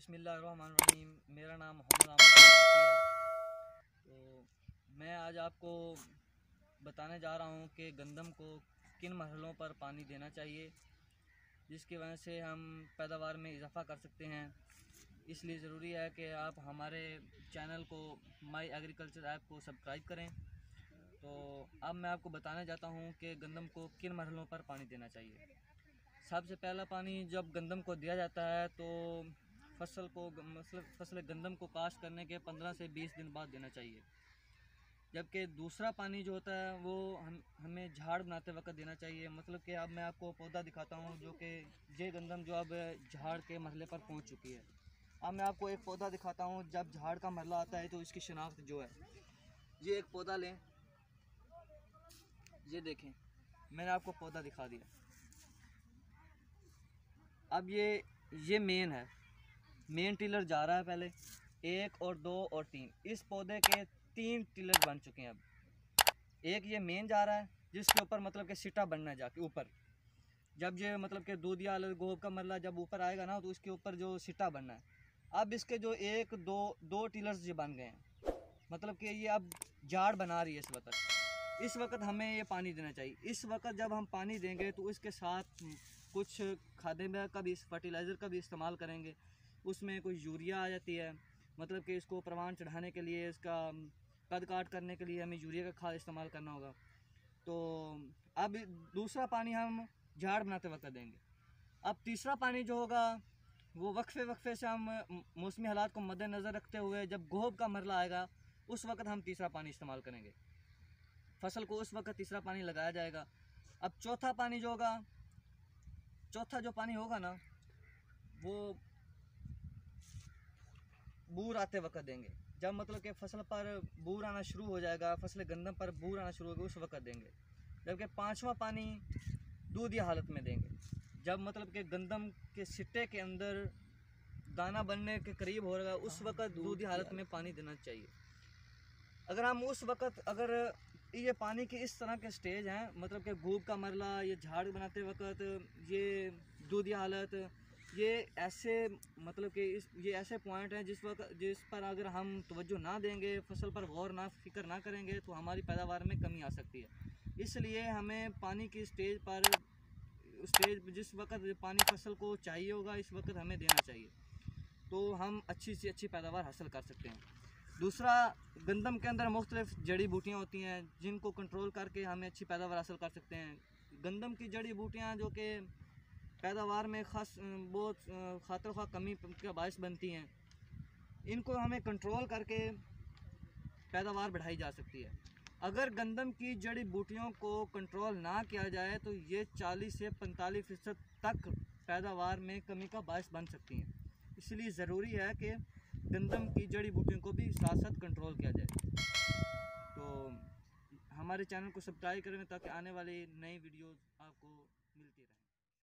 बिस्मिल्लाहिर्रहमानिर्रहीम। मेरा नाम मोहम्मद आमद है। तो मैं आज आपको बताने जा रहा हूँ कि गंदम को किन मरहलों पर पानी देना चाहिए जिसकी वजह से हम पैदावार में इजाफ़ा कर सकते हैं। इसलिए ज़रूरी है कि आप हमारे चैनल को माई एग्रीकल्चर ऐप को सब्सक्राइब करें। तो अब मैं आपको बताने जाता हूँ कि गंदम को किन मरहलों पर पानी देना चाहिए। सबसे पहला पानी जब गंदम को दिया जाता है तो फसल गंदम को काश्त करने के 15 से 20 दिन बाद देना चाहिए। जबकि दूसरा पानी जो होता है वो हमें झाड़ बनाते वक्त देना चाहिए। मतलब कि अब मैं आपको पौधा दिखाता हूँ जो कि ये गंदम जो अब झाड़ के मरहले पर पहुँच चुकी है। अब मैं आपको एक पौधा दिखाता हूँ जब झाड़ का मरहला आता है तो इसकी शनाख्त जो है, ये एक पौधा लें, ये देखें, मैंने आपको पौधा दिखा दिया। अब ये मेन है, मेन टिलर जा रहा है, पहले 1 और 2 और 3, इस पौधे के 3 टिलर बन चुके हैं। अब एक ये मेन जा रहा है जिसके ऊपर मतलब कि सिटा बनना है जाके ऊपर। जब ये मतलब कि दूधिया गोब का मरला जब ऊपर आएगा ना तो इसके ऊपर जो सिटा बनना है। अब इसके जो 1 2 टिलर्स ये बन गए हैं, मतलब कि ये अब झाड़ बना रही है इस वक्त हमें ये पानी देना चाहिए। इस वक्त जब हम पानी देंगे तो इसके साथ कुछ खाद्य का भी, फर्टिलाइज़र का भी इस्तेमाल करेंगे। उसमें कुछ यूरिया आ जाती है, मतलब कि इसको प्रवान चढ़ाने के लिए, इसका कद काट करने के लिए हमें यूरिया का खाद इस्तेमाल करना होगा। तो अब दूसरा पानी हम झाड़ बनाते वक्त देंगे। अब तीसरा पानी जो होगा वो वक्फे से हम मौसमी हालात को मद्देनज़र रखते हुए जब गोब का मरला आएगा उस वक्त हम तीसरा पानी इस्तेमाल करेंगे। फसल को उस वक्त तीसरा पानी लगाया जाएगा। अब चौथा पानी जो होगा, चौथा जो पानी होगा ना वो बूर आते वक्त देंगे। जब मतलब कि फसल पर बूर आना शुरू हो जाएगा, फसल गंदम पर बूर आना शुरू होगा, उस वक्त देंगे। जबकि पांचवा पानी दूधिया हालत में देंगे, जब मतलब कि गंदम के सिट्टे के अंदर दाना बनने के करीब हो रहा है, उस वक्त दूधिया हालत में पानी देना चाहिए। अगर हम उस वक्त, अगर ये पानी की इस तरह के स्टेज हैं, मतलब कि गोब का मरला, ये झाड़ बनाते वक्त, ये दूधिया हालत, ये ऐसे मतलब कि ये ऐसे पॉइंट हैं जिस पर अगर हम तवज्जो ना देंगे, फसल पर गौर ना फिक्र ना करेंगे तो हमारी पैदावार में कमी आ सकती है। इसलिए हमें पानी की स्टेज जिस वक्त पानी फसल को चाहिए होगा इस वक्त हमें देना चाहिए, तो हम अच्छी से अच्छी पैदावार हासिल कर सकते हैं। दूसरा, गंदम के अंदर मुख्तलिफ जड़ी बूटियाँ होती हैं जिनको कंट्रोल करके हमें अच्छी पैदावार हासिल कर सकते हैं। गंदम की जड़ी बूटियाँ जो कि पैदावार में बहुत खातिर ख्वाह कमी का बायस बनती हैं, इनको हमें कंट्रोल करके पैदावार बढ़ाई जा सकती है। अगर गंदम की जड़ी बूटियों को कंट्रोल ना किया जाए तो ये 40 से 45% तक पैदावार में कमी का बायस बन सकती हैं। इसलिए ज़रूरी है कि गंदम की जड़ी बूटियों को भी साथ साथ कंट्रोल किया जाए। तो हमारे चैनल को सब्सक्राइब करें ताकि आने वाली नई वीडियोज़ आपको